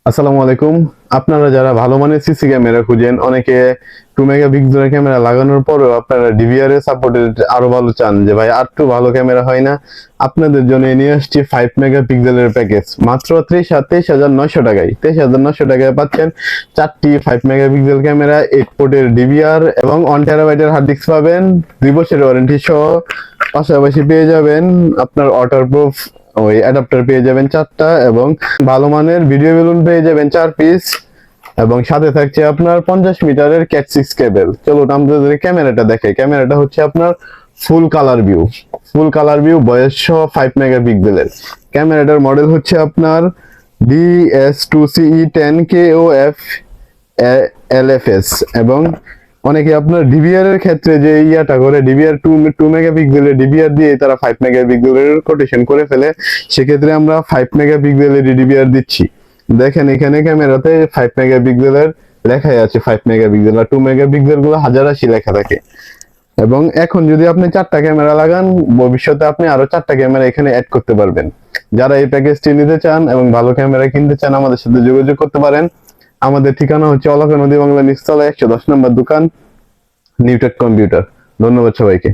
আসসালামু আলাইকুম। আপনারা যারা ভালো মানের সিসি ক্যামেরা খুঁজেন, অনেকে 2 মেগাপিক্সেলের ক্যামেরা লাগানোর পরেও আপনারা ডিভিআর এর সাপোর্টেড আরো ভালো চান যে ভাই আর একটু ভালো ক্যামেরা হয় না, আপনাদের জন্য নিয়ে আসছি 5 মেগাপিক্সেলের প্যাকেজ মাত্র 23,900 টাকায়। 23,900 টাকায় পাচ্ছেন চারটি 5 মেগাপিক্সেল ক্যামেরা, 8 পোর্টের ডিভিআর এবং 1 টেরাবাইটের হার্ড ডিস্ক পাবেন, 2 বছরের ওয়ারেন্টি সহ। পাশাপাশি পেয়ে যাবেন আপনার ওয়াটারপ্রুফ ওই অ্যাডাপ্টার পেয়ে যাবেন 4টা, এবং ভালো মানের ভিডিও বেলুন পেয়ে যাবেন 4 পিস, এবং সাথে থাকছে আপনার 50 মিটারের ক্যাট 6 কেবল। চলুন আমাদের ক্যামেরাটা দেখে। ক্যামেরাটা হচ্ছে আপনার ফুল কালার ভিউ, বয়স সহ 5 মেগাপিক্সেলের। ক্যামেরাটার মডেল হচ্ছে আপনার DS2CE10KOF LFS। এবং অনেকে আপনার ডিভিআর এর ক্ষেত্রে যে ইয়াটা করে, ডিভিআর 2 মেগাপিক্সেলের ডিভিআর দিয়ে তারা 5 মেগাপিক্সেলের কোটেশন করে ফেলে, সেক্ষেত্রে আমরা 5 মেগাপিক্সেলের ডিভিআর দিচ্ছি। দেখেন এখানে ক্যামেরাতে 5 মেগাপিক্সেলের লেখাই আছে 5 মেগাপিক্সেল, আর 2 মেগাপিক্সেল গুলো 1080 লেখা থাকে। এবং এখন যদি আপনি 4টা ক্যামেরা লাগান, ভবিষ্যতে আপনি আরো 4টা ক্যামেরা এখানে অ্যাড করতে পারবেন। যারা এই প্যাকেজটি নিতে চান এবং ভালো ক্যামেরা কিনতে চান, আমাদের সাথে যোগাযোগ করতে পারেন। আমাদের ঠিকানা হচ্ছে অলকা নদী বাংলা নিচতলা 110 নম্বর দোকান, নিউটেক কম্পিউটার। ধন্যবাদ সবাইকে।